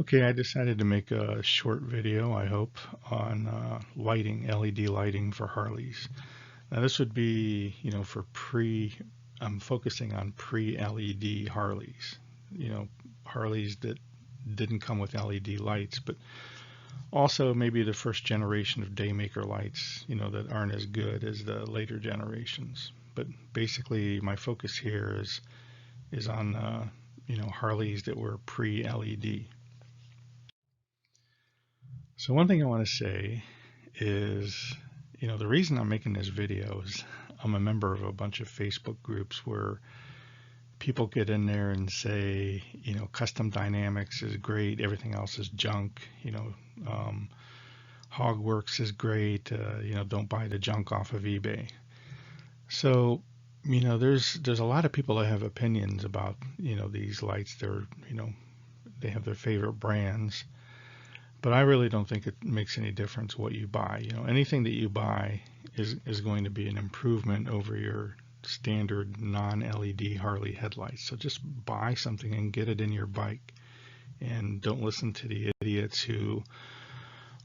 Okay, I decided to make a short video, I hope, on lighting, LED lighting for Harleys. Now this would be, for I'm focusing on pre-LED Harleys, Harleys that didn't come with LED lights, but also maybe the first generation of daymaker lights, that aren't as good as the later generations. But basically my focus here is on, Harleys that were pre-LED. So one thing I want to say is, the reason I'm making this video is I'm a member of a bunch of Facebook groups where people get in there and say, custom dynamics is great, everything else is junk, HogWorkz is great, don't buy the junk off of eBay. So, there's a lot of people that have opinions about, these lights. They have their favorite brands. But I really don't think it makes any difference what you buy. Anything that you buy is going to be an improvement over your standard non-LED Harley headlights. So just buy something and get it in your bike. And don't listen to the idiots who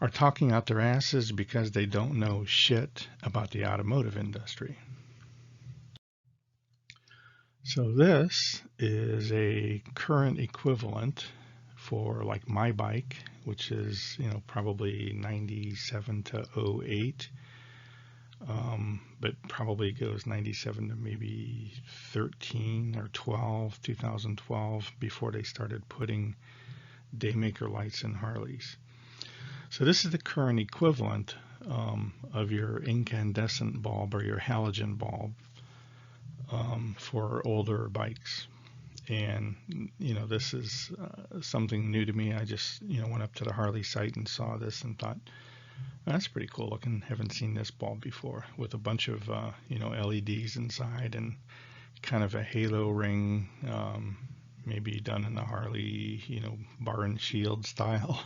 are talking out their asses because they don't know shit about the automotive industry. So this is a current equivalent for like my bike, which is probably 97 to 08, but probably goes 97 to maybe 13 or 12, 2012, before they started putting daymaker lights in Harleys. So this is the current equivalent of your incandescent bulb or your halogen bulb for older bikes. And this is something new to me. I just went up to the Harley site and saw this and thought, that's pretty cool looking. Haven't seen this bulb before, with a bunch of LEDs inside and kind of a halo ring, maybe done in the Harley bar and shield style.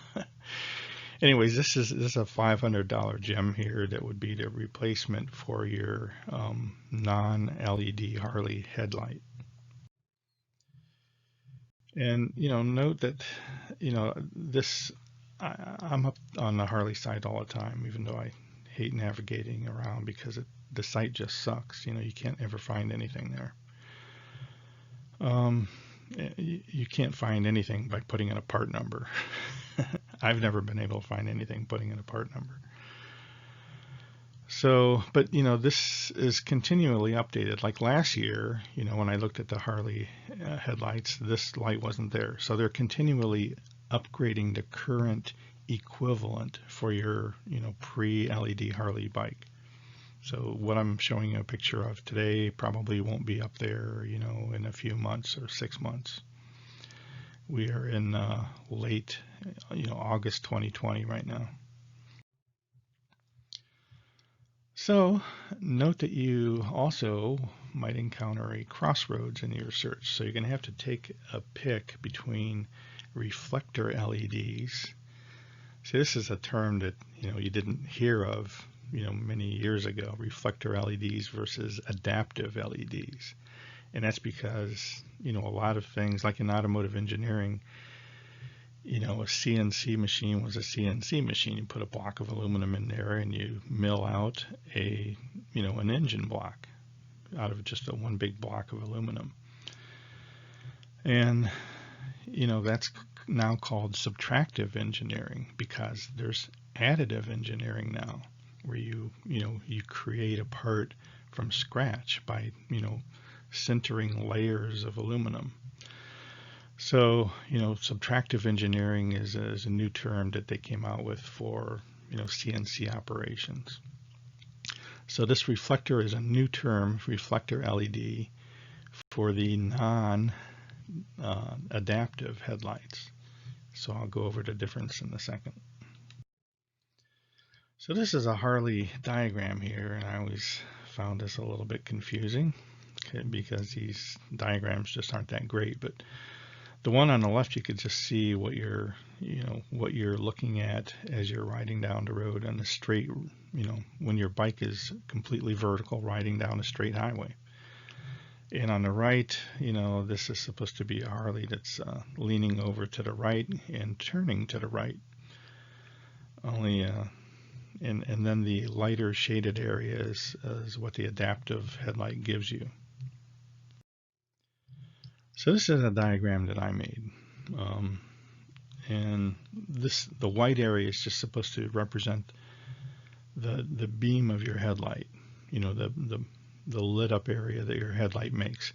Anyways, this is a $500 gem here that would be the replacement for your non-LED Harley headlight. And note that this I'm up on the Harley site all the time, even though I hate navigating around because the site just sucks. You can't ever find anything there. You can't find anything by putting in a part number. I've never been able to find anything putting in a part number. So, but this is continually updated. Like last year, when I looked at the Harley headlights, this light wasn't there. So they're continually upgrading the current equivalent for your, pre-LED Harley bike. So what I'm showing you a picture of today probably won't be up there, in a few months or 6 months. We are in late, August 2020 right now. So note that you also might encounter a crossroads in your search. So you're going to have to take a pick between reflector LEDs. So this is a term that you didn't hear of many years ago, reflector LEDs versus adaptive LEDs. And that's because a lot of things, like in automotive engineering, a CNC machine was a CNC machine. You put a block of aluminum in there and you mill out an engine block out of just one big block of aluminum. And, that's now called subtractive engineering, because there's additive engineering now, where you create a part from scratch by, sintering layers of aluminum. So, subtractive engineering is a new term that they came out with for, CNC operations. So this reflector is a new term, reflector LED, for the non-adaptive headlights. So I'll go over the difference in a second. So this is a Harley diagram here, and I always found this a little bit confusing, because these diagrams just aren't that great. But the one on the left, you could just see what you're looking at as you're riding down the road on a straight, when your bike is completely vertical riding down a straight highway. And on the right, this is supposed to be a Harley that's leaning over to the right and turning to the right. Only, and then the lighter shaded area is what the adaptive headlight gives you. So this is a diagram that I made. And the white area is just supposed to represent the beam of your headlight, the lit up area that your headlight makes.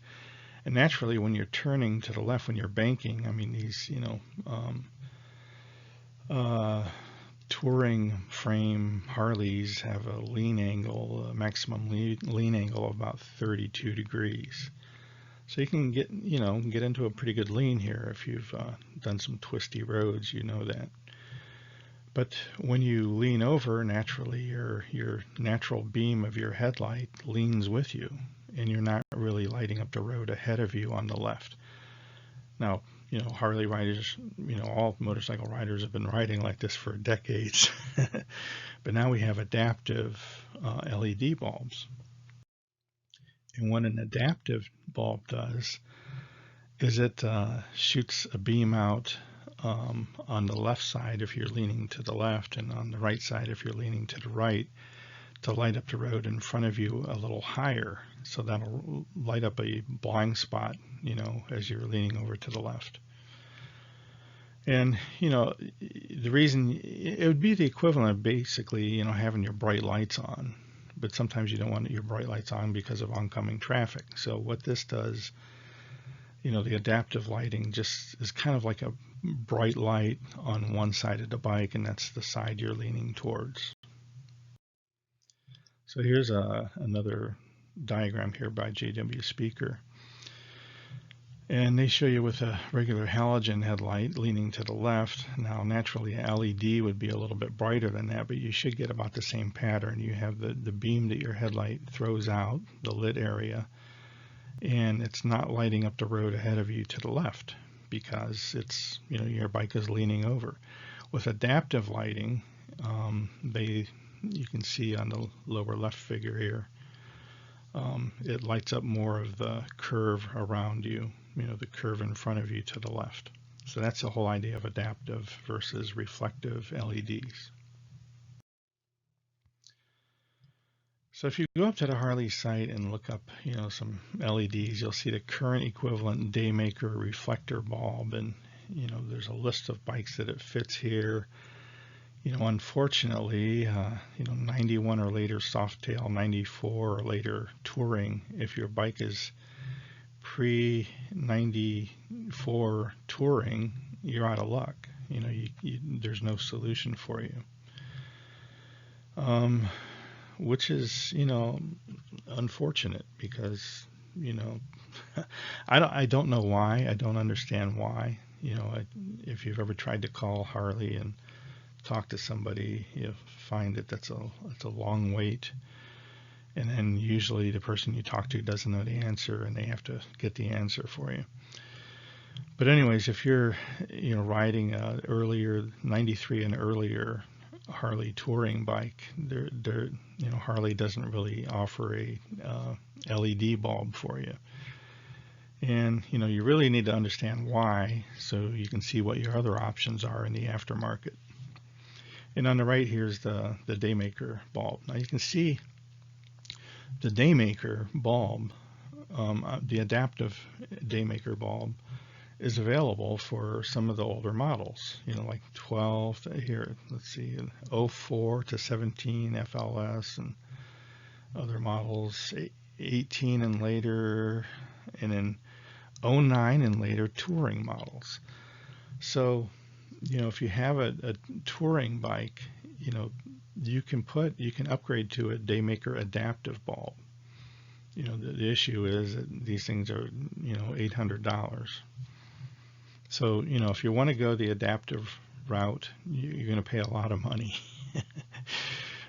And naturally, when you're turning to the left, when you're banking, I mean, these, touring frame Harleys have a lean angle, a maximum lean angle of about 32 degrees. So you can get into a pretty good lean here if you've done some twisty roads, that. But when you lean over, naturally your natural beam of your headlight leans with you, and you're not really lighting up the road ahead of you on the left. Now, Harley riders, all motorcycle riders have been riding like this for decades. But now we have adaptive LED bulbs. And what an adaptive bulb does is it shoots a beam out on the left side if you're leaning to the left, and on the right side if you're leaning to the right, to light up the road in front of you a little higher. So that'll light up a blind spot, as you're leaning over to the left. And, the reason it would be the equivalent of basically, having your bright lights on. But sometimes you don't want your bright lights on because of oncoming traffic. So what this does, the adaptive lighting just is kind of like a bright light on one side of the bike, and that's the side you're leaning towards. So here's another diagram here by J.W. Speaker. And they show you with a regular halogen headlight leaning to the left. Now, naturally, a LED would be a little bit brighter than that, but you should get about the same pattern. You have the beam that your headlight throws out, the lit area, and it's not lighting up the road ahead of you to the left because it's, your bike is leaning over. With adaptive lighting, you can see on the lower left figure here, it lights up more of the curve around you, the curve in front of you to the left. So that's the whole idea of adaptive versus reflective LEDs. So if you go up to the Harley site and look up, some LEDs, you'll see the current equivalent Daymaker reflector bulb, and there's a list of bikes that it fits here. Unfortunately, 91 or later Softail, 94 or later Touring, if your bike is pre-94 Touring, you're out of luck. There's no solution for you. Which is, unfortunate because, I don't know why. I don't understand why. If you've ever tried to call Harley and talk to somebody, you find that that's a long wait, and then usually the person you talk to doesn't know the answer and they have to get the answer for you. But anyways, if you're riding a earlier 93 and earlier Harley Touring bike, Harley doesn't really offer a LED bulb for you. And you really need to understand why, so you can see what your other options are in the aftermarket. And on the right, here's the Daymaker bulb. Now you can see the Daymaker bulb, the adaptive Daymaker bulb, is available for some of the older models. Like 12 here. Let's see, 04 to 17 FLS, and other models 18 and later, and then 09 and later Touring models. So if you have a touring bike, you can upgrade to a Daymaker adaptive bulb. The issue is that these things are, $800. So, if you want to go the adaptive route, you're going to pay a lot of money,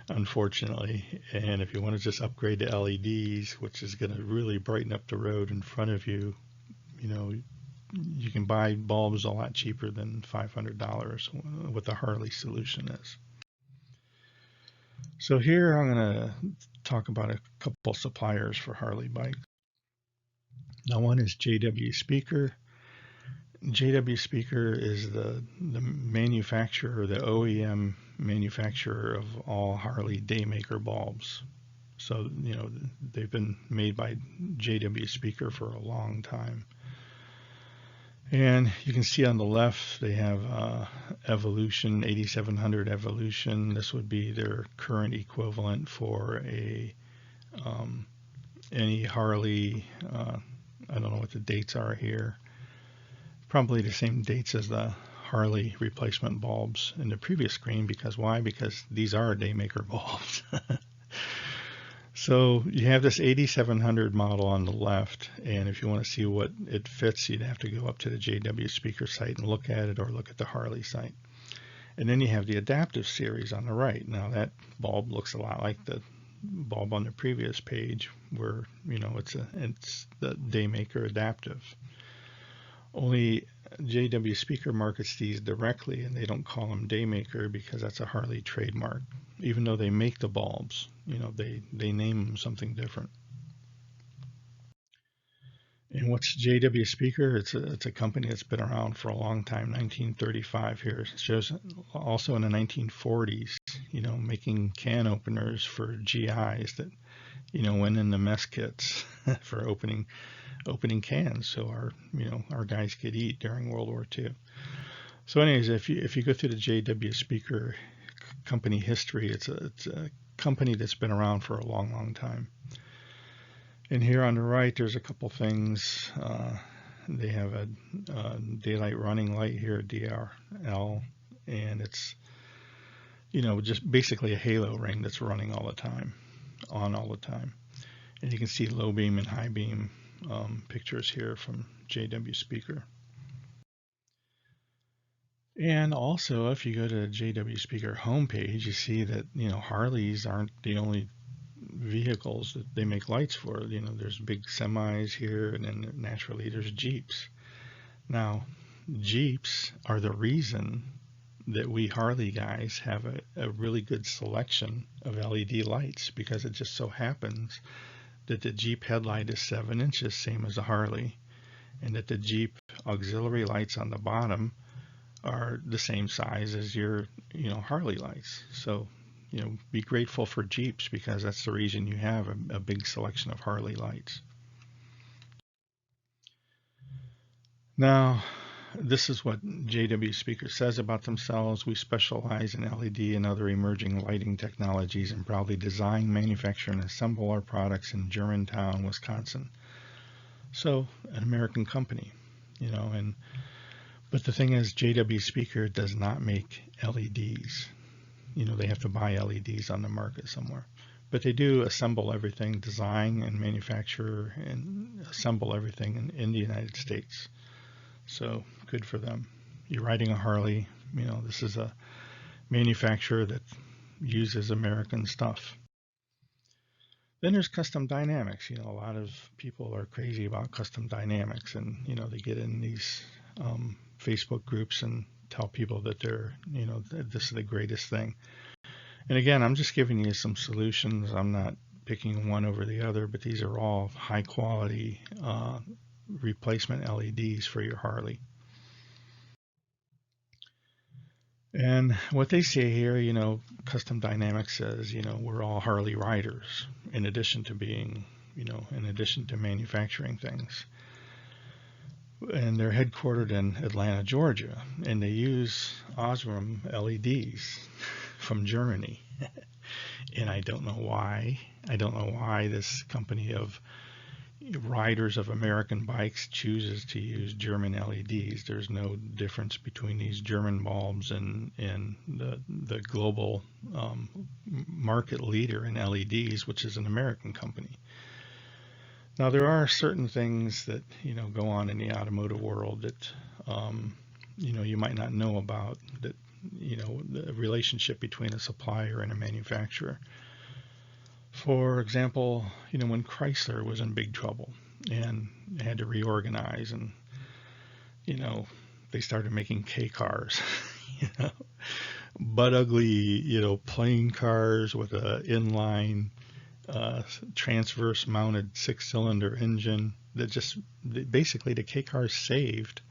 unfortunately. And if you want to just upgrade to LEDs, which is going to really brighten up the road in front of you, you can buy bulbs a lot cheaper than $500, what the Harley solution is. So here I'm going to talk about a couple suppliers for Harley bikes. Now one is JW Speaker. JW Speaker is the manufacturer, the OEM manufacturer of all Harley Daymaker bulbs. So, they've been made by JW Speaker for a long time. And you can see on the left, they have Evolution, 8700 Evolution. This would be their current equivalent for any Harley. I don't know what the dates are here. Probably the same dates as the Harley replacement bulbs in the previous screen. Because why? Because these are Daymaker bulbs. So you have this 8700 model on the left, and if you want to see what it fits, you'd have to go up to the JW Speaker site and look at it, or look at the Harley site. And then you have the adaptive series on the right. Now that bulb looks a lot like the bulb on the previous page, where it's the Daymaker adaptive. Only JW Speaker markets these directly, and they don't call them Daymaker because that's a Harley trademark. Even though they make the bulbs, they name them something different. And what's JW Speaker? It's a company that's been around for a long time, 1935 here. It shows also in the 1940s, making can openers for GIs that, went in the mess kits for opening cans, so our guys could eat during World War II. So anyways, if you go through the JW Speaker company history, it's a company that's been around for a long time. And here on the right, there's a couple things. They have a daylight running light here, DRL, and it's just basically a halo ring that's running all the time, on all the time. And you can see low beam and high beam pictures here from JW Speaker. And also, if you go to the JW Speaker homepage, you see that Harleys aren't the only vehicles that they make lights for. There's big semis here, and then naturally there's Jeeps. Now, Jeeps are the reason that we Harley guys have a really good selection of LED lights, because it just so happens that the Jeep headlight is 7 inches, same as a Harley, and that the Jeep auxiliary lights on the bottom are the same size as your Harley lights. So be grateful for Jeeps, because that's the reason you have a big selection of Harley lights. Now, this is what JW Speaker says about themselves. We specialize in LED and other emerging lighting technologies, and proudly design, manufacture, and assemble our products in Germantown, Wisconsin. So, an American company, but the thing is, JW Speaker does not make LEDs. They have to buy LEDs on the market somewhere. But they do assemble everything, design and manufacture and assemble everything in the United States. So good for them. You're riding a Harley, this is a manufacturer that uses American stuff. Then there's Custom Dynamics. A lot of people are crazy about Custom Dynamics, and they get in these Facebook groups and tell people that they're, this is the greatest thing. And again, I'm just giving you some solutions. I'm not picking one over the other, but these are all high quality replacement LEDs for your Harley. And what they say here, Custom Dynamics says, we're all Harley riders, in addition to being, in addition to manufacturing things. And they're headquartered in Atlanta, Georgia, and they use Osram LEDs from Germany. And I don't know why. I don't know why this company of riders of American bikes chooses to use German LEDs. There's no difference between these German bulbs and the global market leader in LEDs, which is an American company. Now, there are certain things that go on in the automotive world that you might not know about, that the relationship between a supplier and a manufacturer. For example, when Chrysler was in big trouble and had to reorganize, and they started making K cars, butt ugly, plain cars with a inline transverse mounted 6-cylinder engine that just basically the K cars saved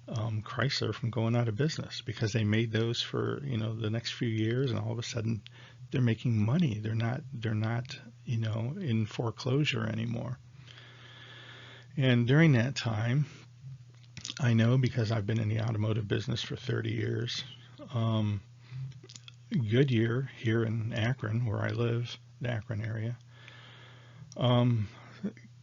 Chrysler from going out of business because they made those for the next few years, and all of a sudden they're making money. They're not in foreclosure anymore. And during that time, I know because I've been in the automotive business for 30 years, Goodyear here in Akron, where I live, the Akron area,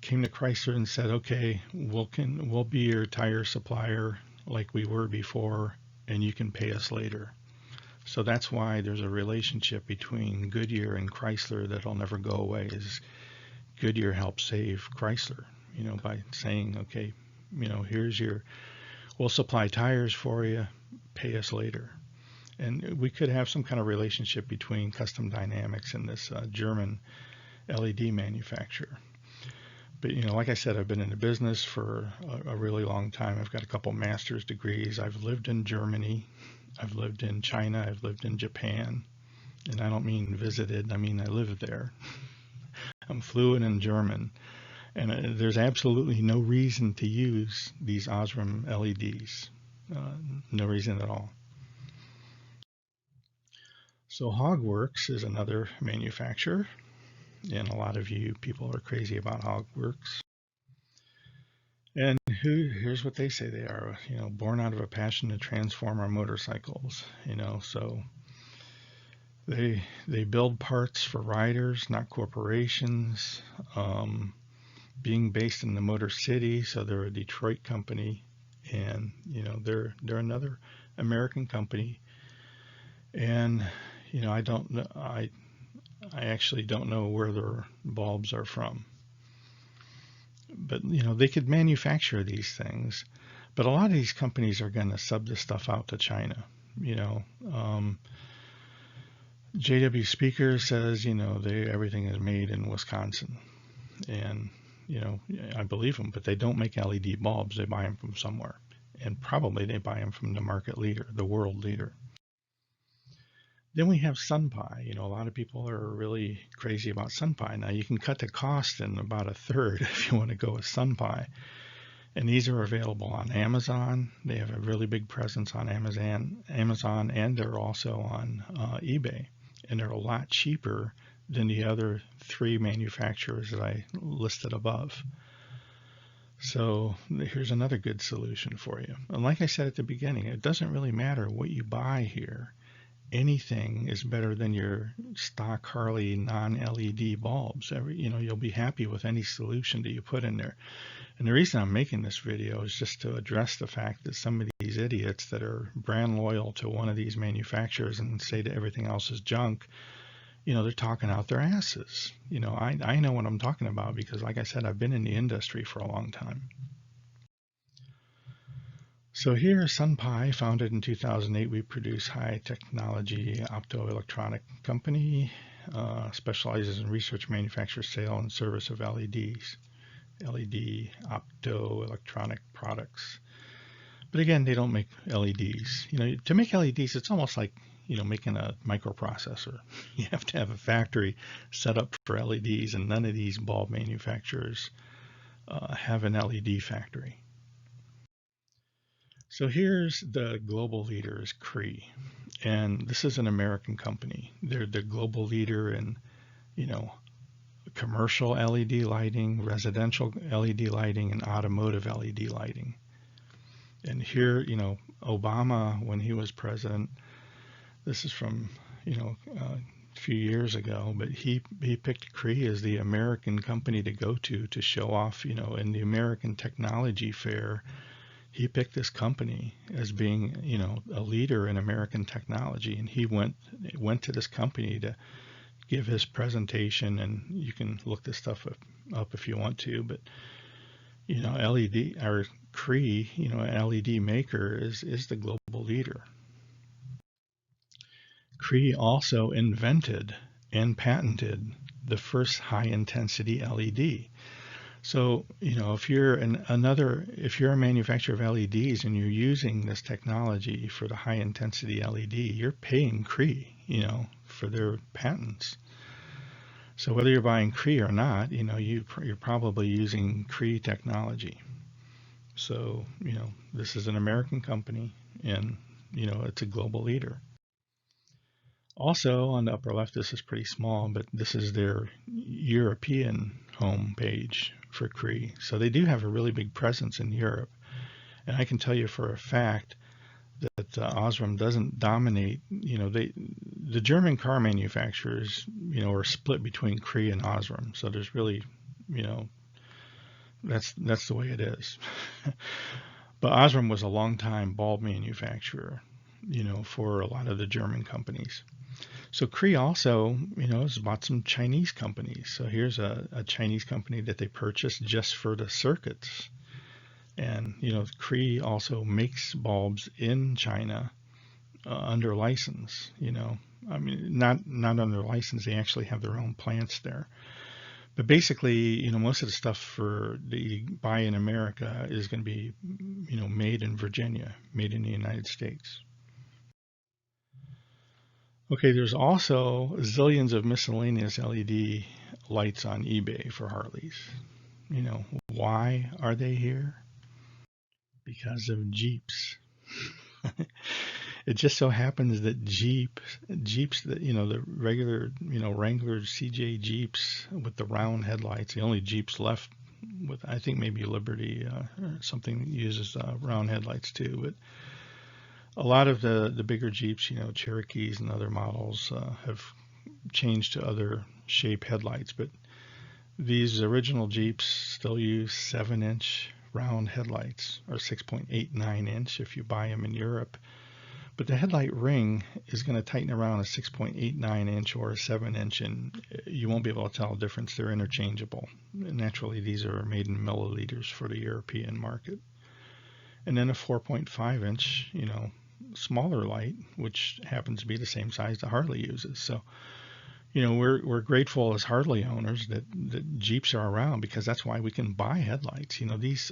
came to Chrysler and said, okay, we'll be your tire supplier like we were before, and you can pay us later. So that's why there's a relationship between Goodyear and Chrysler that'll never go away. Is Goodyear helped save Chrysler, by saying, okay, we'll supply tires for you, pay us later. And we could have some kind of relationship between Custom Dynamics and this German LED manufacturer. But, like I said, I've been in the business for a really long time. I've got a couple master's degrees. I've lived in Germany. I've lived in China. I've lived in Japan. And I don't mean visited. I mean I lived there. I'm fluent in German. And there's absolutely no reason to use these Osram LEDs. No reason at all. So HogWorkz is another manufacturer. And a lot of you people are crazy about HogWorkz. And here's what they say they are, born out of a passion to transform our motorcycles, so they build parts for riders, not corporations, being based in the Motor City, so they're a Detroit company, and, they're another American company. And, I actually don't know where their bulbs are from. But, they could manufacture these things. But a lot of these companies are going to sub this stuff out to China. JW Speaker says, everything is made in Wisconsin. And, I believe them, but they don't make LED bulbs. They buy them from somewhere. And probably they buy them from the market leader, the world leader. Then we have Sunpie. A lot of people are really crazy about Sunpie. Now you can cut the cost in about a third if you want to go with Sunpie. And these are available on Amazon. They have a really big presence on Amazon, and they're also on eBay. And they're a lot cheaper than the other 3 manufacturers that I listed above. So here's another good solution for you. And like I said at the beginning, it doesn't really matter what you buy here. Anything is better than your stock Harley non-LED bulbs. You'll be happy with any solution that you put in there. And the reason I'm making this video is just to address the fact that some of these idiots that are brand loyal to one of these manufacturers and say that everything else is junk, they're talking out their asses. I know what I'm talking about because, like I said, I've been in the industry for a long time. So here, Sunpie, founded in 2008, we produce high technology optoelectronic company, specializes in research, manufacture, sale, and service of LEDs, LED optoelectronic products. But again, they don't make LEDs. To make LEDs, it's almost like, making a microprocessor. You have to have a factory set up for LEDs, and none of these bulb manufacturers have an LED factory. So here's the global leader is Cree, and this is an American company. They're the global leader in, commercial LED lighting, residential LED lighting, and automotive LED lighting. And here, Obama, when he was president, this is from, a few years ago, but he picked Cree as the American company to go to show off, in the American Technology Fair. He picked this company as being, a leader in American technology, and he went to this company to give his presentation, and you can look this stuff up if you want to, but LED or Cree, an LED maker is the global leader. Cree also invented and patented the first high intensity LED. So, if you're a manufacturer of LEDs and you're using this technology for the high intensity LED, you're paying Cree, for their patents. So whether you're buying Cree or not, you're probably using Cree technology. So, this is an American company, and, it's a global leader. Also, on the upper left, this is pretty small, but this is their European home page for Cree. So they do have a really big presence in Europe. And I can tell you for a fact that Osram doesn't dominate. The German car manufacturers, are split between Cree and Osram. So there's really, that's the way it is. But Osram was a long-time bulb manufacturer, for a lot of the German companies. So Cree also, has bought some Chinese companies. So here's a Chinese company that they purchased just for the circuits. And, Cree also makes bulbs in China under license, not under license. They actually have their own plants there. But basically, most of the stuff that you buy in America is going to be, made in Virginia, made in the United States. Okay, there's also zillions of miscellaneous LED lights on eBay for Harleys. Why are they here? Because of Jeeps. It just so happens that Jeeps, the regular, Wrangler CJ Jeeps with the round headlights, the only Jeeps left with, I think maybe Liberty or something that uses round headlights too. But a lot of the bigger Jeeps, Cherokees and other models have changed to other shape headlights. But these original Jeeps still use 7-inch round headlights, or 6.89 inch if you buy them in Europe. But the headlight ring is going to tighten around a 6.89 inch or a 7-inch, and you won't be able to tell the difference. They're interchangeable. Naturally, these are made in milliliters for the European market. And then a 4.5 inch, smaller light, which happens to be the same size that Harley uses. So, we're grateful as Harley owners that Jeeps are around, because that's why we can buy headlights.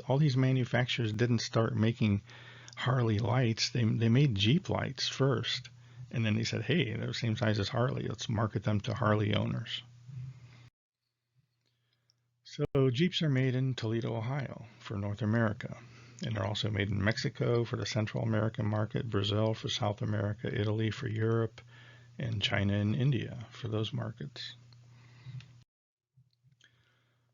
All these manufacturers didn't start making Harley lights. They made Jeep lights first, and then they said, hey, they're the same size as Harley. Let's market them to Harley owners. So Jeeps are made in Toledo, Ohio for North America. And they're also made in Mexico for the Central American market, Brazil for South America, Italy for Europe, and China and India for those markets.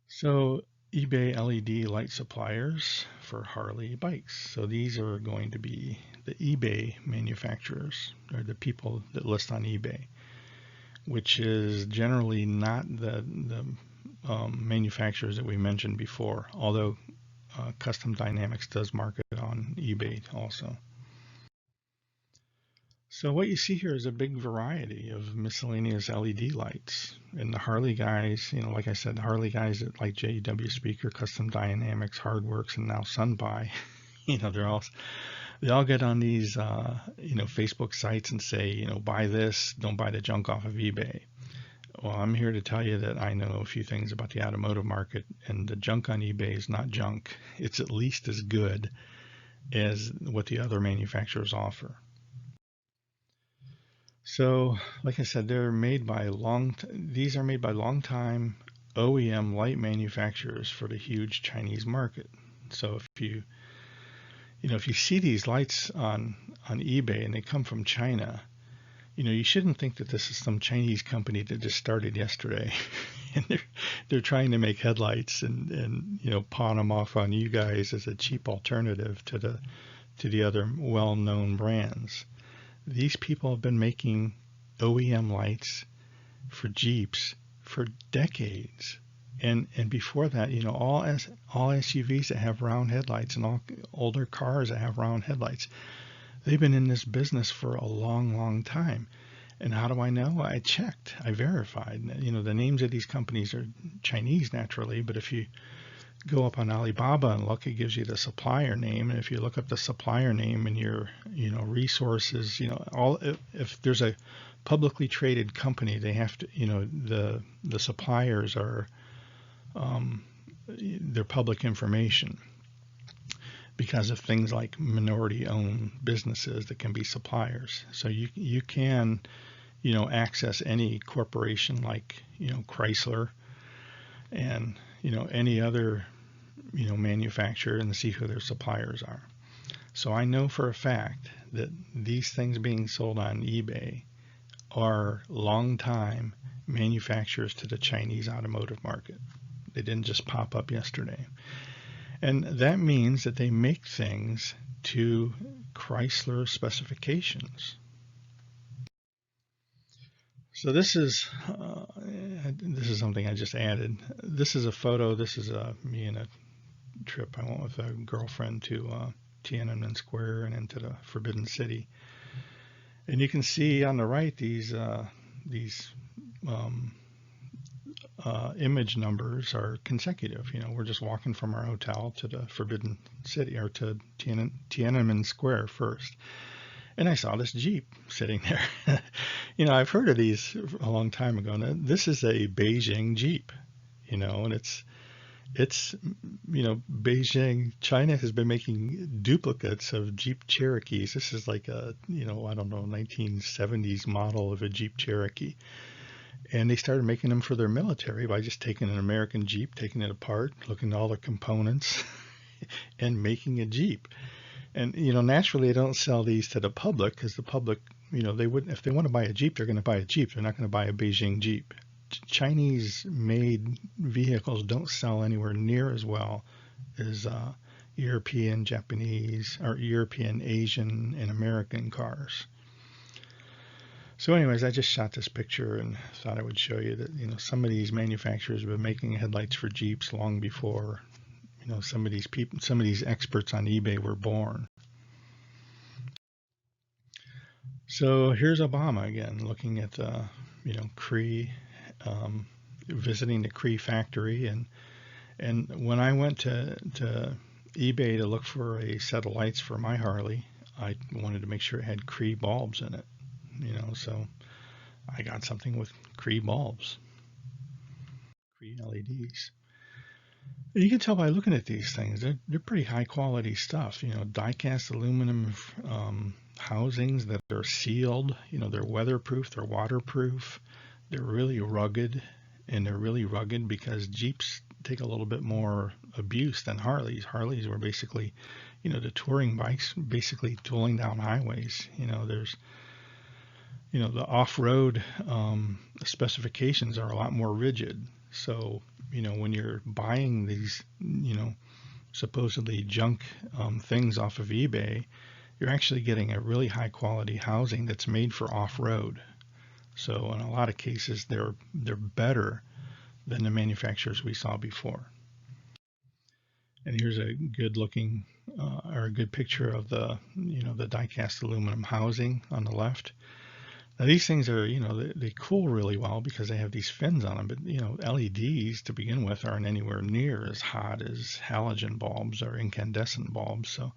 So eBay LED light suppliers for Harley bikes. So these are going to be the eBay manufacturers, or the people that list on eBay, which is generally not the manufacturers that we mentioned before, although Custom Dynamics does market on eBay also. So what you see here is a big variety of miscellaneous LED lights. And the Harley guys, like I said, the Harley guys that like JW Speaker, Custom Dynamics, HogWorkz, and now Sunpie, they all get on these, Facebook sites and say, buy this, don't buy the junk off of eBay. Well, I'm here to tell you that I know a few things about the automotive market, and the junk on eBay is not junk. It's at least as good as what the other manufacturers offer. So, like I said, these are made by long-time OEM light manufacturers for the huge Chinese market. So if you see these lights on eBay and they come from China, you shouldn't think that this is some Chinese company that just started yesterday, and they're trying to make headlights and pawn them off on you guys as a cheap alternative to the other well-known brands. These people have been making OEM lights for Jeeps for decades, and before that, all SUVs that have round headlights and all older cars that have round headlights, they've been in this business for a long, long time. And how do I know? I checked, I verified. The names of these companies are Chinese naturally, but if you go up on Alibaba and look, it gives you the supplier name. And if you look up the supplier name in your, resources, if there's a publicly traded company, they have to, the suppliers are, they're public information because of things like minority-owned businesses that can be suppliers. So you can, access any corporation like, Chrysler and, any other, manufacturer and see who their suppliers are. So I know for a fact that these things being sold on eBay are long-time manufacturers to the Chinese automotive market. They didn't just pop up yesterday. And that means that they make things to Chrysler specifications. So this is something I just added. This is a photo. This is me in a trip. I went with a girlfriend to Tiananmen Square and into the Forbidden City. And you can see on the right these image numbers are consecutive. We're just walking from our hotel to the Forbidden City, or to Tiananmen Square first. And I saw this Jeep sitting there. I've heard of these a long time ago. Now, this is a Beijing Jeep, and it's Beijing, China has been making duplicates of Jeep Cherokees. This is like a, I don't know, 1970s model of a Jeep Cherokee. And they started making them for their military by just taking an American Jeep, taking it apart, looking at all the components, and making a Jeep. And, naturally they don't sell these to the public because the public, they wouldn't, if they want to buy a Jeep, they're going to buy a Jeep. They're not going to buy a Beijing Jeep. Chinese-made vehicles don't sell anywhere near as well as European, Japanese, or European, Asian, and American cars. So anyways, I just shot this picture and thought I would show you that, some of these manufacturers have been making headlights for Jeeps long before, some of these experts on eBay were born. So here's Obama again, looking at, Cree, visiting the Cree factory. And when I went to eBay to look for a set of lights for my Harley, I wanted to make sure it had Cree bulbs in it. So I got something with Cree bulbs, Cree LEDs. And you can tell by looking at these things, they're pretty high quality stuff. Die-cast aluminum housings that are sealed. They're weatherproof, they're waterproof, they're really rugged, and they're really rugged because Jeeps take a little bit more abuse than Harleys. Harleys were basically, the touring bikes, basically tooling down highways. There's the off-road specifications are a lot more rigid. So, when you're buying these, supposedly junk things off of eBay, you're actually getting a really high quality housing that's made for off-road. So in a lot of cases, they're better than the manufacturers we saw before. And here's a good looking, or a good picture of the, the die-cast aluminum housing on the left. Now these things are, they cool really well because they have these fins on them, but LEDs to begin with aren't anywhere near as hot as halogen bulbs or incandescent bulbs. So,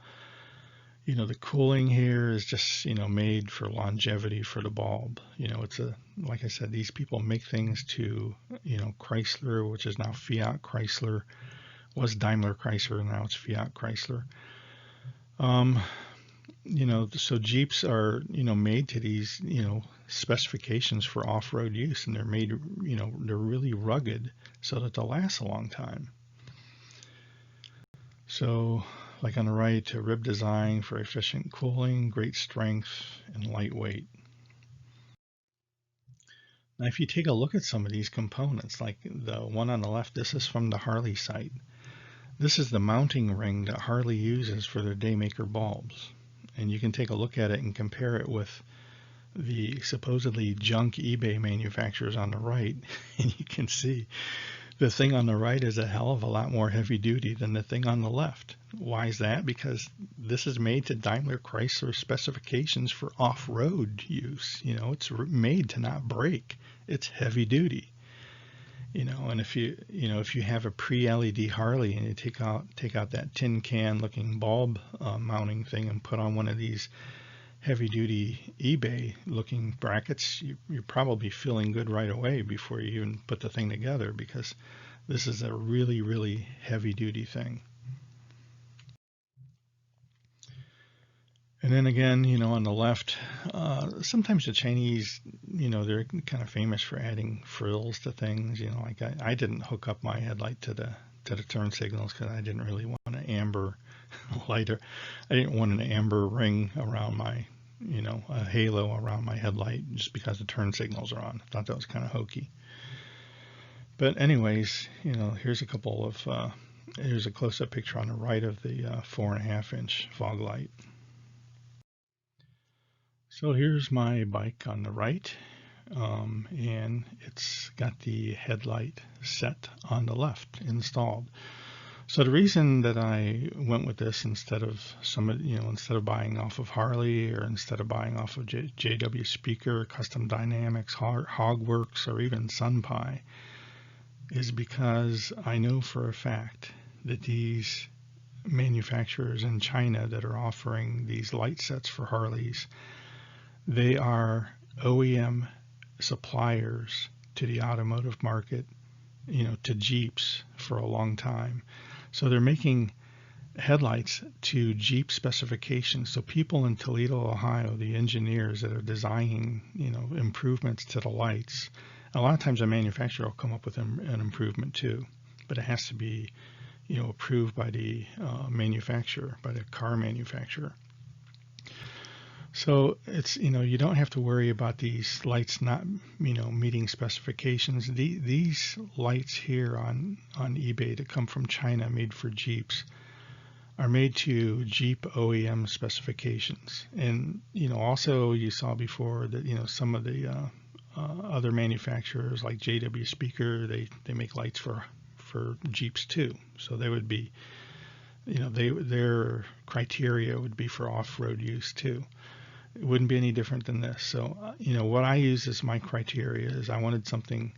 the cooling here is just, made for longevity for the bulb. It's like I said, these people make things to, Chrysler, which is now Fiat Chrysler, was Daimler Chrysler, now it's Fiat Chrysler. So Jeeps are, made to these, specifications for off-road use, and they're made, they're really rugged so that they'll last a long time. So, like on the right, a rib design for efficient cooling, great strength, and lightweight. Now, if you take a look at some of these components, like the one on the left, this is from the Harley site. This is the mounting ring that Harley uses for their Daymaker bulbs. And you can take a look at it and compare it with the supposedly junk eBay manufacturers on the right, and you can see the thing on the right is a hell of a lot more heavy duty than the thing on the left. Why is that? Because this is made to Daimler Chrysler specifications for off-road use. It's made to not break. It's heavy duty. And if you have a pre-LED Harley and you take out that tin can looking bulb mounting thing and put on one of these heavy duty eBay looking brackets, you're probably feeling good right away before you even put the thing together, because this is a really, really heavy duty thing. And then again, on the left, sometimes the Chinese, they're kind of famous for adding frills to things. Like I didn't hook up my headlight to the turn signals because I didn't really want an amber lighter. I didn't want an amber ring around my, a halo around my headlight just because the turn signals are on. I thought that was kind of hokey. But anyways, here's here's a close-up picture on the right of the 4.5-inch fog light. So here's my bike on the right, and it's got the headlight set on the left installed. So the reason that I went with this instead of instead of buying off of Harley or instead of buying off of JW Speaker, Custom Dynamics, HogWorkz, or even Sunpie is because I know for a fact that these manufacturers in China that are offering these light sets for Harleys, they are OEM suppliers to the automotive market, to Jeeps for a long time. So they're making headlights to Jeep specifications. So people in Toledo, Ohio, the engineers that are designing, improvements to the lights, a lot of times a manufacturer will come up with an improvement too, but it has to be, approved by the manufacturer, by the car manufacturer. So it's, you don't have to worry about these lights not, meeting specifications. These lights here on eBay that come from China, made for Jeeps, are made to Jeep OEM specifications. And, also you saw before that, some of the other manufacturers like JW Speaker, they make lights for Jeeps too. So they would be, their criteria would be for off-road use too. It wouldn't be any different than this. So, what I use as my criteria is I wanted something,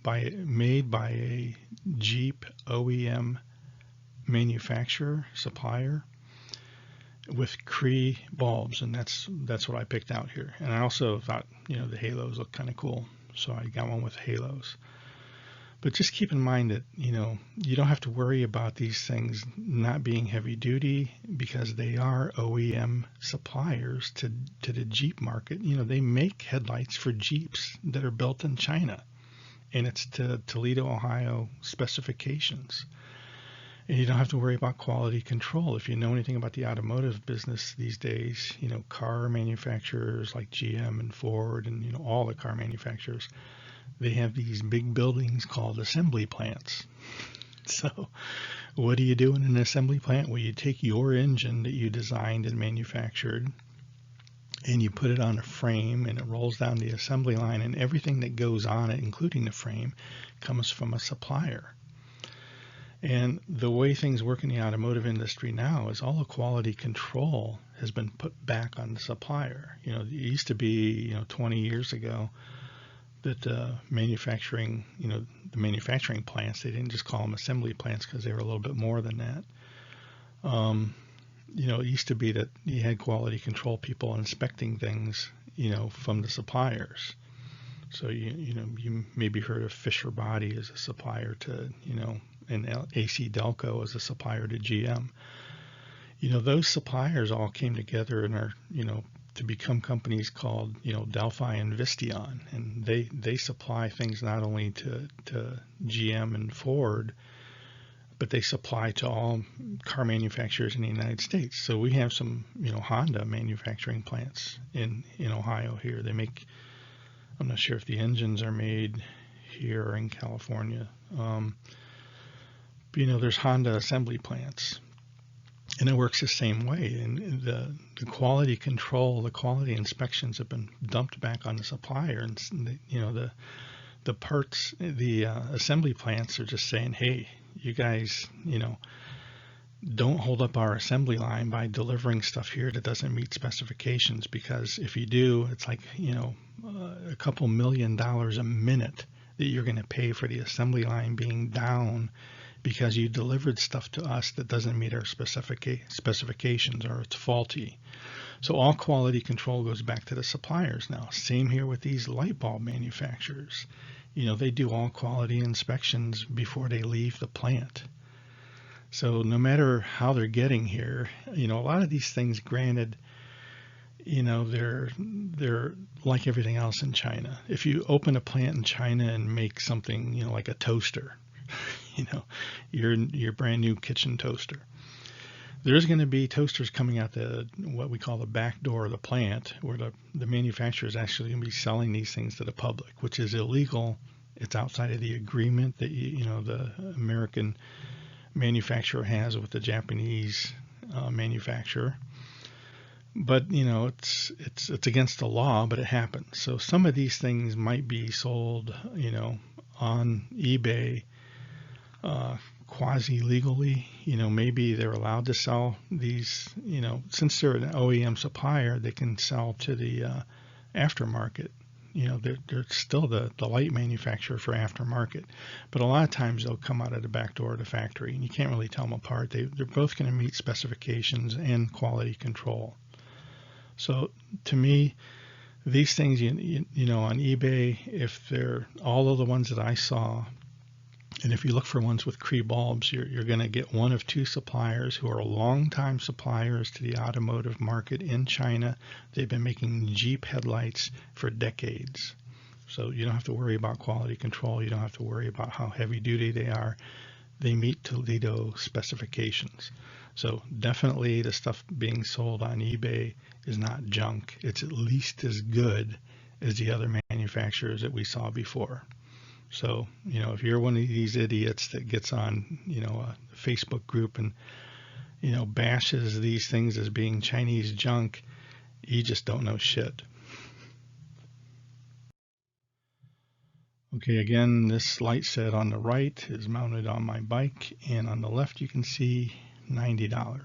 made by a Jeep OEM manufacturer, supplier, with Cree bulbs, and that's what I picked out here. And I also thought, the halos look kind of cool, so I got one with halos. But just keep in mind that, you don't have to worry about these things not being heavy duty because they are OEM suppliers to the Jeep market. They make headlights for Jeeps that are built in China, and it's to Toledo, Ohio specifications. And you don't have to worry about quality control. If you know anything about the automotive business these days, car manufacturers like GM and Ford and, all the car manufacturers, they have these big buildings called assembly plants. So what do you do in an assembly plant? Well, you take your engine that you designed and manufactured and you put it on a frame and it rolls down the assembly line, and everything that goes on it, including the frame, comes from a supplier. And the way things work in the automotive industry now is all the quality control has been put back on the supplier. It used to be, 20 years ago, that manufacturing, the manufacturing plants, they didn't just call them assembly plants because they were a little bit more than that. It used to be that you had quality control people inspecting things, from the suppliers. So you maybe heard of Fisher Body as a supplier to, and AC Delco as a supplier to GM. Those suppliers all came together and are, to become companies called, Delphi and Visteon, and they supply things not only to GM and Ford, but they supply to all car manufacturers in the United States. So we have some, Honda manufacturing plants in Ohio here. They make, I'm not sure if the engines are made here or in California, but there's Honda assembly plants. And it works the same way. And the quality control, the quality inspections have been dumped back on the supplier. And, the parts, the assembly plants are just saying, hey, you guys, don't hold up our assembly line by delivering stuff here that doesn't meet specifications. Because if you do, it's like, a couple $1 million a minute that you're going to pay for the assembly line being down because you delivered stuff to us that doesn't meet our specifications or it's faulty. So all quality control goes back to the suppliers now. Same here with these light bulb manufacturers. They do all quality inspections before they leave the plant. So no matter how they're getting here, a lot of these things, granted, they're like everything else in China. If you open a plant in China and make something, like a toaster, your brand new kitchen toaster, there's going to be toasters coming out what we call the back door of the plant, where the manufacturer is actually going to be selling these things to the public, which is illegal. It's outside of the agreement that the American manufacturer has with the Japanese manufacturer. But it's against the law, but it happens. So some of these things might be sold, on eBay quasi-legally. Maybe they're allowed to sell these. Since they're an OEM supplier, they can sell to the aftermarket. They're still the light manufacturer for aftermarket, but a lot of times they'll come out of the back door of the factory, and you can't really tell them apart. They're both going to meet specifications and quality control. So to me, these things, on eBay, if they're all of the ones that I saw, and if you look for ones with Cree bulbs, you're going to get one of two suppliers who are longtime suppliers to the automotive market in China. They've been making Jeep headlights for decades. So you don't have to worry about quality control. You don't have to worry about how heavy duty they are. They meet Toledo specifications. So definitely the stuff being sold on eBay is not junk. It's at least as good as the other manufacturers that we saw before. So, if you're one of these idiots that gets on, a Facebook group and, bashes these things as being Chinese junk, you just don't know shit. Okay, again, this light set on the right is mounted on my bike, and on the left you can see $90.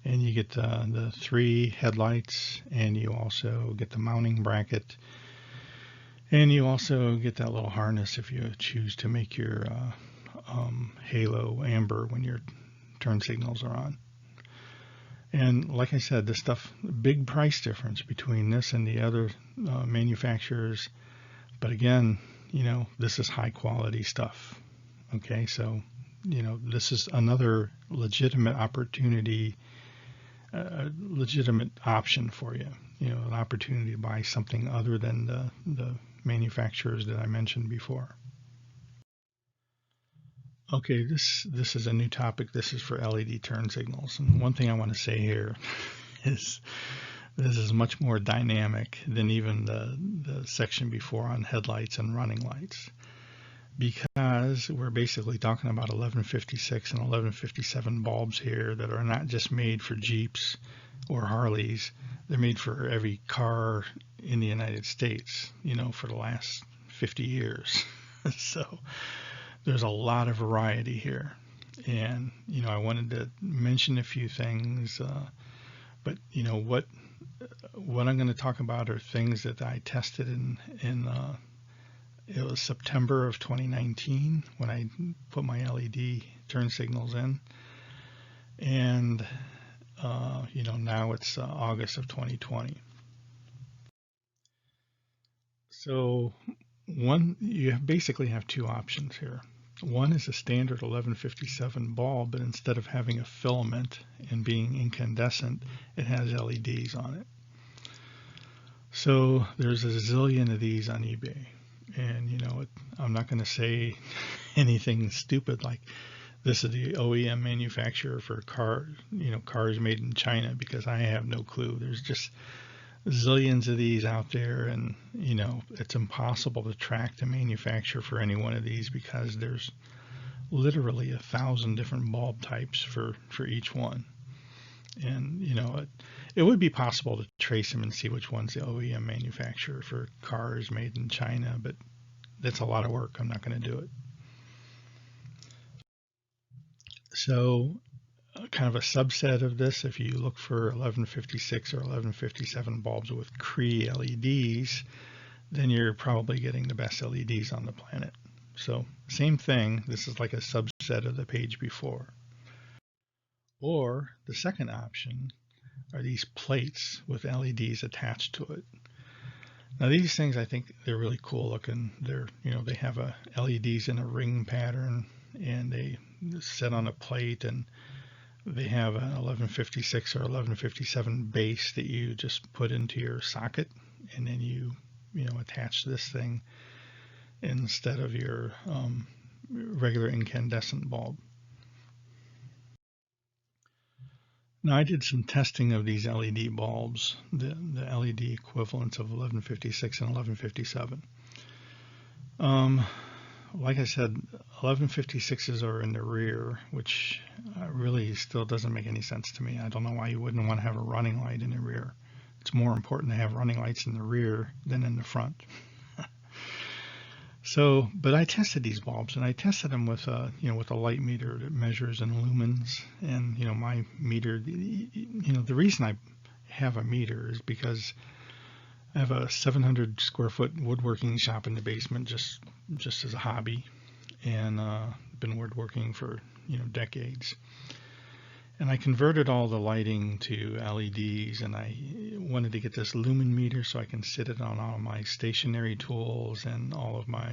And you get the 3 headlights, and you also get the mounting bracket, and you also get that little harness if you choose to make your halo amber when your turn signals are on. And like I said, this stuff, big price difference between this and the other manufacturers. But again, this is high quality stuff. Okay, so, this is another legitimate opportunity, legitimate option for you. An opportunity to buy something other than the manufacturers that I mentioned before. Okay, this is a new topic. This is for LED turn signals. And one thing I want to say here is this is much more dynamic than even the section before on headlights and running lights, because we're basically talking about 1156 and 1157 bulbs here that are not just made for Jeeps or Harleys. They're made for every car in the United States, for the last 50 years. So there's a lot of variety here. And, I wanted to mention a few things, but, what I'm going to talk about are things that I tested in it was September of 2019 when I put my LED turn signals in. And, now it's August of 2020. So you basically have two options here. One is a standard 1157 bulb, but instead of having a filament and being incandescent, it has LEDs on it. So there's a zillion of these on eBay. And, I'm not going to say anything stupid like this is the OEM manufacturer for cars made in China, because I have no clue. There's just zillions of these out there, and it's impossible to track the manufacturer for any one of these, because there's literally 1,000 different bulb types for each one. And it would be possible to trace them and see which one's the OEM manufacturer for cars made in China, but that's a lot of work. I'm not going to do it. So kind of a subset of this, if you look for 1156 or 1157 bulbs with Cree LEDs, then you're probably getting the best LEDs on the planet. So same thing, this is like a subset of the page before. Or the second option are these plates with LEDs attached to it. Now these things, I think they're really cool looking. They're, they have LEDs in a ring pattern, and they set on a plate, and they have an 1156 or 1157 base that you just put into your socket, and then you attach this thing instead of your regular incandescent bulb. Now, I did some testing of these LED bulbs, the LED equivalents of 1156 and 1157. Like I said, 1156s are in the rear, which really still doesn't make any sense to me. I don't know why you wouldn't want to have a running light in the rear. It's more important to have running lights in the rear than in the front. So, but I tested these bulbs, and I tested them with with a light meter that measures in lumens. And my meter, the reason I have a meter is because I have a 700 square foot woodworking shop in the basement, just as a hobby, and been woodworking for decades. And I converted all the lighting to LEDs, and I wanted to get this lumen meter so I can sit it on all my stationary tools and all of my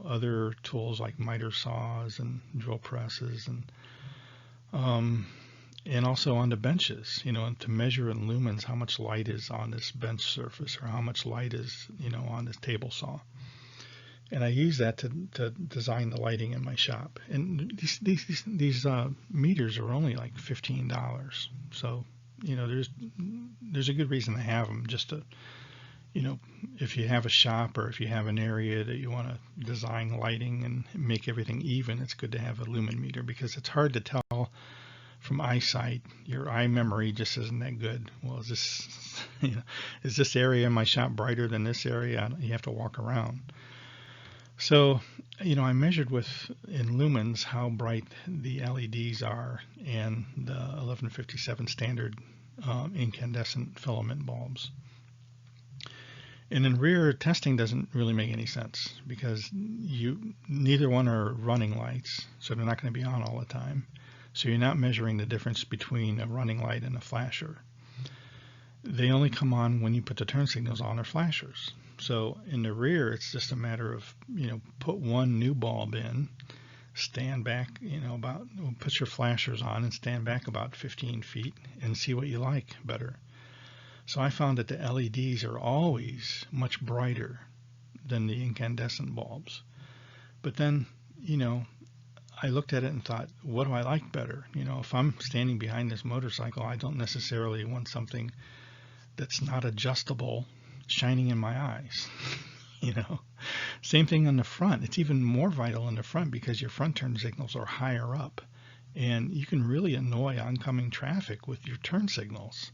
other tools like miter saws and drill presses, and also on the benches, to measure in lumens how much light is on this bench surface or how much light is on this table saw. And I use that to design the lighting in my shop. And these meters are only like $15. So, there's a good reason to have them, just to, if you have a shop or if you have an area that you want to design lighting and make everything even, it's good to have a lumen meter, because it's hard to tell from eyesight. Your eye memory just isn't that good. Well, is this area in my shop brighter than this area? You have to walk around. So, I measured in lumens how bright the LEDs are and the 1157 standard incandescent filament bulbs. And in rear, testing doesn't really make any sense, because neither one are running lights, so they're not going to be on all the time. So you're not measuring the difference between a running light and a flasher. They only come on when you put the turn signals on or flashers. So in the rear, it's just a matter of, put one new bulb in, stand back, put your flashers on and stand back about 15 feet and see what you like better. So I found that the LEDs are always much brighter than the incandescent bulbs. But then, I looked at it and thought, what do I like better? If I'm standing behind this motorcycle, I don't necessarily want something that's not adjustable shining in my eyes. Same thing on the front. It's even more vital in the front, because your front turn signals are higher up, and you can really annoy oncoming traffic with your turn signals.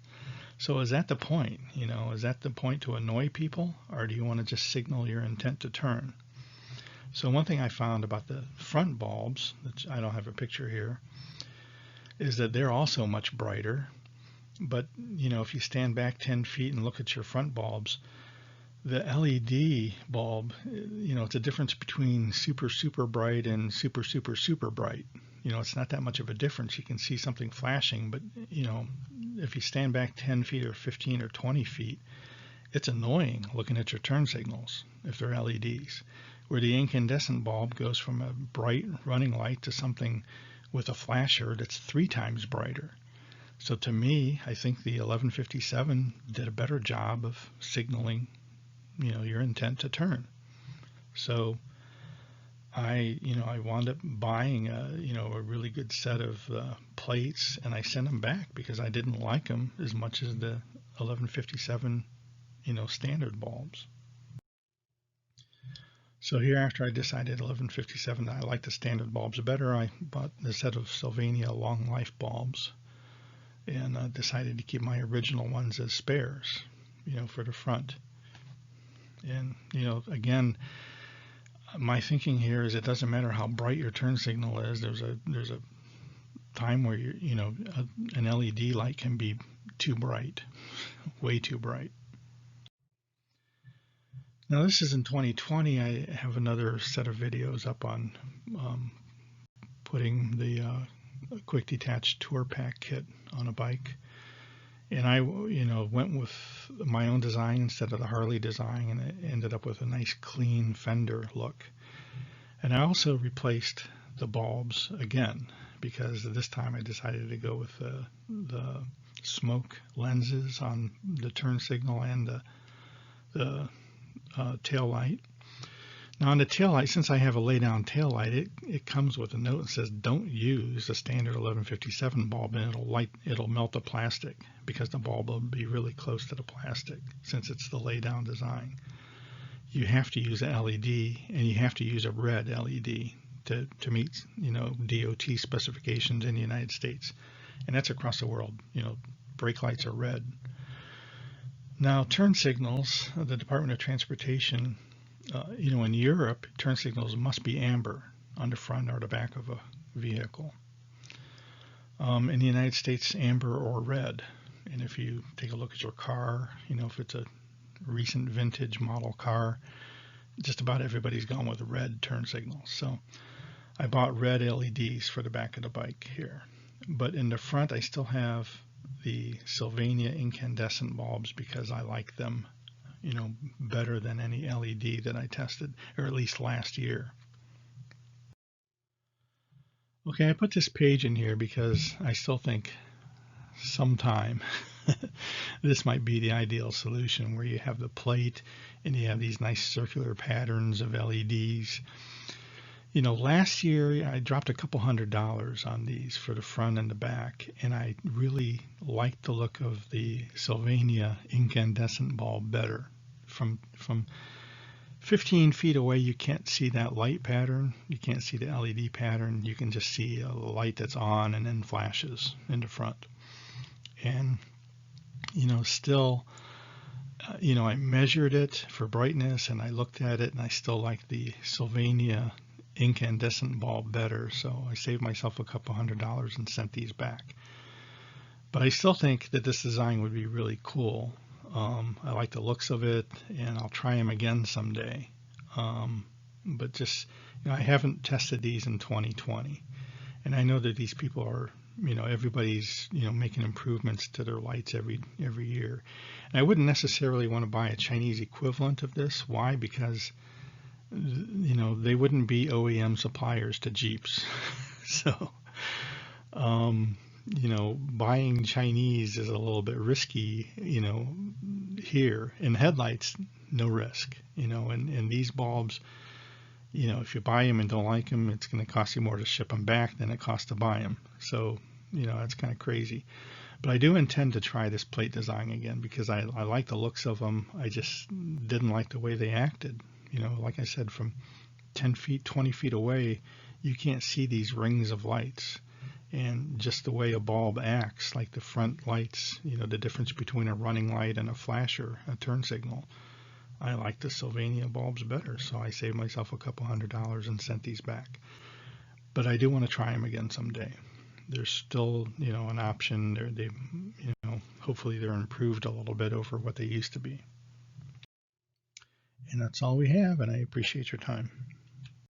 So is that the point? Is that the point, to annoy people, or do you want to just signal your intent to turn? So one thing I found about the front bulbs, which I don't have a picture here, is that they're also much brighter. But, if you stand back 10 feet and look at your front bulbs, the LED bulb, it's a difference between super, super bright and super, super, super bright. It's not that much of a difference. You can see something flashing, but, if you stand back 10 feet or 15 or 20 feet, it's annoying looking at your turn signals if they're LEDs. Where the incandescent bulb goes from a bright running light to something with a flasher that's 3 times brighter. So to me, I think the 1157 did a better job of signaling, your intent to turn. So I wound up buying a really good set of plates, and I sent them back because I didn't like them as much as the 1157, standard bulbs. So here, after I decided 1157 that I liked the standard bulbs better, I bought a set of Sylvania long life bulbs, and decided to keep my original ones as spares, for the front. And, again, my thinking here is it doesn't matter how bright your turn signal is. There's a time where an LED light can be too bright, way too bright. Now this is in 2020. I have another set of videos up on putting the quick detached tour pack kit on a bike, and I went with my own design instead of the Harley design, and it ended up with a nice clean fender look. And I also replaced the bulbs again, because this time I decided to go with the smoke lenses on the turn signal and the tail light. Now on the tail light, since I have a lay down tail light, it comes with a note that says don't use a standard 1157 bulb, and it'll melt the plastic, because the bulb will be really close to the plastic since it's the lay down design. You have to use a LED, and you have to use a red LED to meet DOT specifications in the United States, and that's across the world. Brake lights are red. Now turn signals, the Department of Transportation, in Europe, turn signals must be amber on the front or the back of a vehicle. In the United States, amber or red. And if you take a look at your car, if it's a recent vintage model car, just about everybody's gone with red turn signals. So I bought red LEDs for the back of the bike here. But in the front, I still have the Sylvania incandescent bulbs because I like them better than any LED that I tested, or at least last year. Okay, I put this page in here because I still think sometime this might be the ideal solution, where you have the plate and you have these nice circular patterns of LEDs. Last year I dropped a couple $100 on these for the front and the back, and I really liked the look of the Sylvania incandescent bulb better. From 15 feet away, you can't see that light pattern. You can't see the LED pattern. You can just see a light that's on and then flashes in the front. And still, I measured it for brightness and I looked at it, and I still like the Sylvania incandescent bulb better, so I saved myself a couple $100 and sent these back. But I still think that this design would be really cool. I like the looks of it, and I'll try them again someday. But just, I haven't tested these in 2020, and I know that these people are, everybody's, making improvements to their lights every year. And I wouldn't necessarily want to buy a Chinese equivalent of this. Why? Because they wouldn't be OEM suppliers to Jeeps. So, buying Chinese is a little bit risky, here. In headlights, no risk, and these bulbs, if you buy them and don't like them, it's going to cost you more to ship them back than it costs to buy them. So, that's kind of crazy. But I do intend to try this plate design again because I like the looks of them. I just didn't like the way they acted. Like I said, from 10 feet, 20 feet away, you can't see these rings of lights. And just the way a bulb acts, like the front lights, the difference between a running light and a flasher, a turn signal, I like the Sylvania bulbs better. So I saved myself a couple $100 and sent these back. But I do want to try them again someday. There's still, an option. Hopefully they're improved a little bit over what they used to be. And that's all we have, and I appreciate your time.